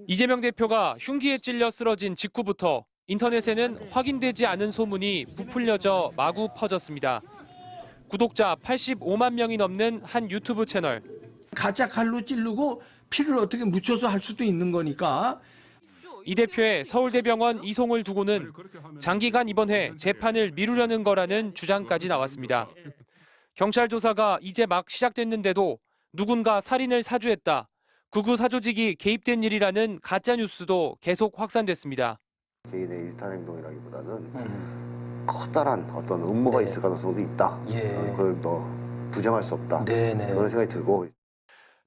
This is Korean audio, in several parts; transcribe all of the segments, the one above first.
이재명 대표가 흉기에 찔려 쓰러진 직후부터 인터넷에는 확인되지 않은 소문이 부풀려져 마구 퍼졌습니다. 구독자 85만 명이 넘는 한 유튜브 채널. 가짜 칼로 찌르고 피를 어떻게 묻혀서 할 수도 있는 거니까. 이 대표의 서울대병원 이송을 두고는 장기간 입원해 재판을 미루려는 거라는 주장까지 나왔습니다. 경찰 조사가 이제 막 시작됐는데도 누군가 살인을 사주했다, 극우 사조직이 개입된 일이라는 가짜 뉴스도 계속 확산됐습니다. 개인의 일탈 행동이라기보다는 커다란 어떤 음모가 있을 가능성도 있다. 그걸 부정할 수 없다. 그런 생각이 들고.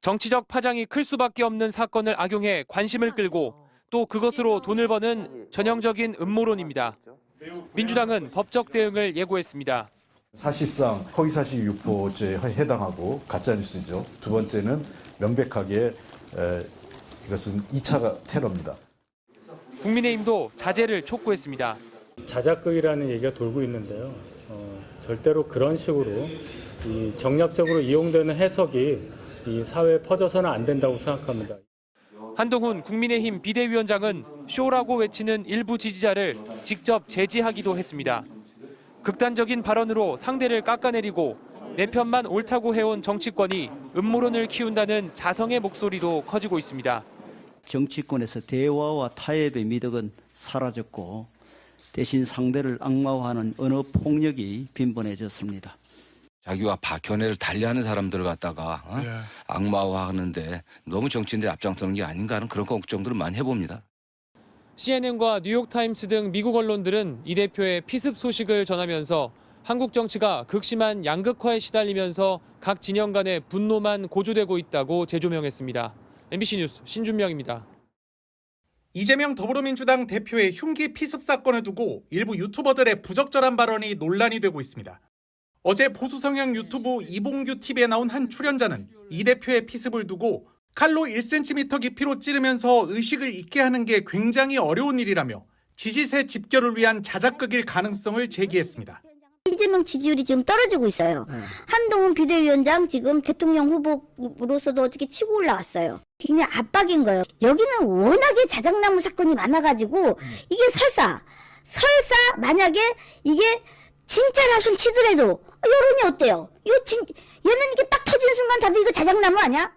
정치적 파장이 클 수밖에 없는 사건을 악용해 관심을 끌고 또 그것으로 돈을 버는 전형적인 음모론입니다. 민주당은 법적 대응을 예고했습니다. 사실상 허위사실 유포죄에 해당하고 가짜뉴스죠. 두 번째는 명백하게 이것은 2차 테러입니다. 국민의힘도 자제를 촉구했습니다. 자작극이라는 얘기가 돌고 있는데요. 절대로 그런 식으로 이 정략적으로 이용되는 해석이 이 사회에 퍼져서는 안 된다고 생각합니다. 한동훈 국민의힘 비대위원장은 쇼라고 외치는 일부 지지자를 직접 제지하기도 했습니다. 극단적인 발언으로 상대를 깎아내리고 내 편만 옳다고 해온 정치권이 음모론을 키운다는 자성의 목소리도 커지고 있습니다. 정치권에서 대화와 타협의 미덕은 사라졌고 대신 상대를 악마화하는 언어 폭력이 빈번해졌습니다. 자기와 견해를 달리하는 사람들을 갖다가 악마화하는데 너무 정치인들이 앞장서는 게 아닌가 하는 그런 걱정들을 많이 해봅니다. CNN과 뉴욕타임스 등 미국 언론들은 이 대표의 피습 소식을 전하면서 한국 정치가 극심한 양극화에 시달리면서 각 진영 간의 분노만 고조되고 있다고 재조명했습니다. MBC 뉴스 신준명입니다. 이재명 더불어민주당 대표의 흉기 피습 사건을 두고 일부 유튜버들의 부적절한 발언이 논란이 되고 있습니다. 어제 보수 성향 유튜브 이봉규 TV에 나온 한 출연자는 이 대표의 피습을 두고 칼로 1cm 깊이로 찌르면서 의식을 잊게 하는 게 굉장히 어려운 일이라며 지지세 집결을 위한 자작극일 가능성을 제기했습니다. 이재명 지지율이 지금 떨어지고 있어요. 한동훈 비대위원장 지금 대통령 후보로서도 어떻게 치고 올라왔어요. 굉장히 압박인 거예요. 여기는 워낙에 자작나무 사건이 많아가지고 이게 설사 만약에 이게 진짜라손 치더라도 여론이 어때요? 얘는 이게 딱 터지는 순간 다들 이거 자작나무 아니야?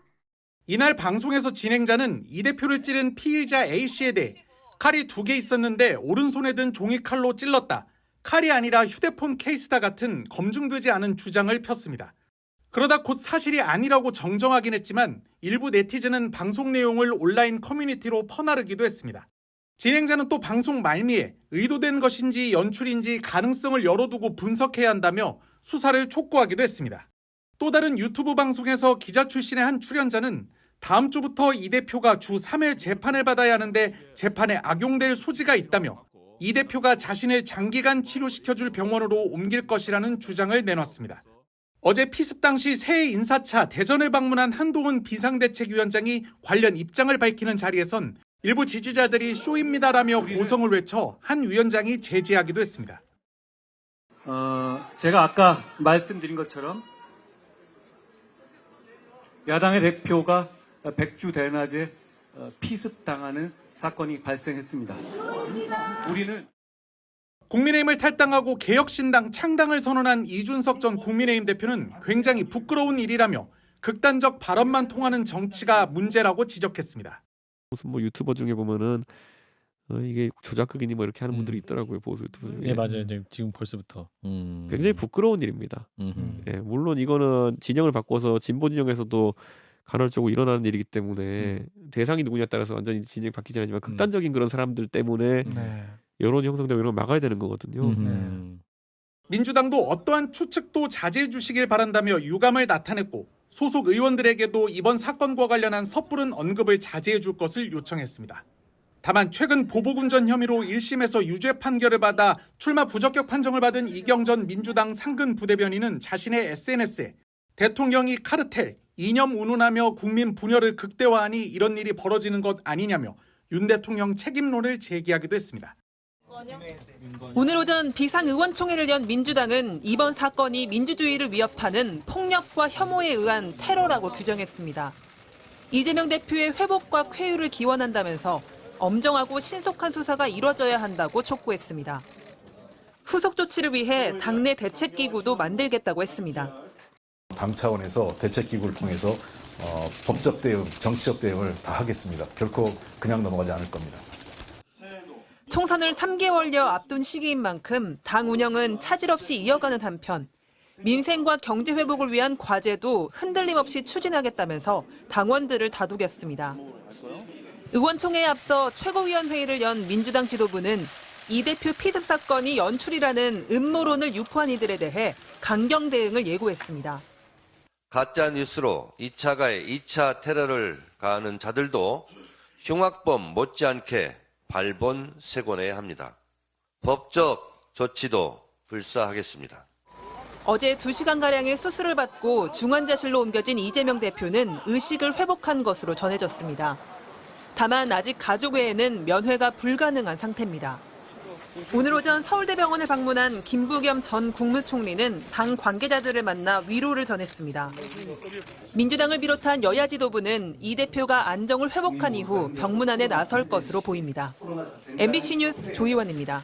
이날 방송에서 진행자는 이 대표를 찌른 피의자 A씨에 대해 칼이 2개 있었는데 오른손에 든 종이칼로 찔렀다. 칼이 아니라 휴대폰 케이스다 같은 검증되지 않은 주장을 폈습니다. 그러다 곧 사실이 아니라고 정정하긴 했지만 일부 네티즌은 방송 내용을 온라인 커뮤니티로 퍼나르기도 했습니다. 진행자는 또 방송 말미에 의도된 것인지 연출인지 가능성을 열어두고 분석해야 한다며 수사를 촉구하기도 했습니다. 또 다른 유튜브 방송에서 기자 출신의 한 출연자는 다음 주부터 이 대표가 주 3회 재판을 받아야 하는데 재판에 악용될 소지가 있다며 이 대표가 자신을 장기간 치료시켜줄 병원으로 옮길 것이라는 주장을 내놨습니다. 어제 피습 당시 새해 인사차 대전을 방문한 한동훈 비상대책위원장이 관련 입장을 밝히는 자리에선 일부 지지자들이 쇼입니다라며 고성을 외쳐 한 위원장이 제지하기도 했습니다. 제가 아까 말씀드린 것처럼 야당의 대표가 백주대낮에 피습당하는 사건이 발생했습니다. 우리는 국민의힘을 탈당하고 개혁신당 창당을 선언한 이준석 전 국민의힘 대표는 굉장히 부끄러운 일이라며 극단적 발언만 통하는 정치가 문제라고 지적했습니다. 무슨 유튜버 중에 보면은 이게 조작극이니 이렇게 하는 분들이 있더라고요, 보수 유튜버 중에. 네, 맞아요. 지금 벌써부터 굉장히 부끄러운 일입니다. 물론 이거는 진영을 바꿔서 진보 진영에서도 간헐적으로 일어나는 일이기 때문에 대상이 누구냐에 따라서 완전히 진영이 바뀌지 않지만 극단적인 그런 사람들 때문에 여론이 형성되고 이런 걸 막아야 되는 거거든요. 민주당도 어떠한 추측도 자제해 주시길 바란다며 유감을 나타냈고 소속 의원들에게도 이번 사건과 관련한 섣부른 언급을 자제해 줄 것을 요청했습니다. 다만 최근 보복운전 혐의로 1심에서 유죄 판결을 받아 출마 부적격 판정을 받은 이경전 민주당 상근 부대변인은 자신의 SNS에 대통령이 카르텔, 이념 운운하며 국민 분열을 극대화하니 이런 일이 벌어지는 것 아니냐며 윤 대통령 책임론을 제기하기도 했습니다. 오늘 오전 비상의원총회를 연 민주당은 이번 사건이 민주주의를 위협하는 폭력과 혐오에 의한 테러라고 규정했습니다. 이재명 대표의 회복과 쾌유를 기원한다면서 엄정하고 신속한 수사가 이뤄져야 한다고 촉구했습니다. 후속 조치를 위해 당내 대책기구도 만들겠다고 했습니다. 당 차원에서 대책기구를 통해서 법적 대응, 정치적 대응을 다 하겠습니다. 결코 그냥 넘어가지 않을 겁니다. 총선을 3개월여 앞둔 시기인 만큼 당 운영은 차질 없이 이어가는 한편 민생과 경제 회복을 위한 과제도 흔들림 없이 추진하겠다면서 당원들을 다독였습니다. 의원총회에 앞서 최고위원회의를 연 민주당 지도부는 이 대표 피습 사건이 연출이라는 음모론을 유포한 이들에 대해 강경 대응을 예고했습니다. 가짜 뉴스로 2차 가해 2차 테러를 가하는 자들도 흉악범 못지않게 발본색원해야 합니다. 법적 조치도 불사하겠습니다. 어제 2시간가량의 수술을 받고 중환자실로 옮겨진 이재명 대표는 의식을 회복한 것으로 전해졌습니다. 다만 아직 가족 외에는 면회가 불가능한 상태입니다. 오늘 오전 서울대병원을 방문한 김부겸 전 국무총리는 당 관계자들을 만나 위로를 전했습니다. 민주당을 비롯한 여야 지도부는 이 대표가 안정을 회복한 이후 병문안에 나설 것으로 보입니다. MBC 뉴스 조희원입니다.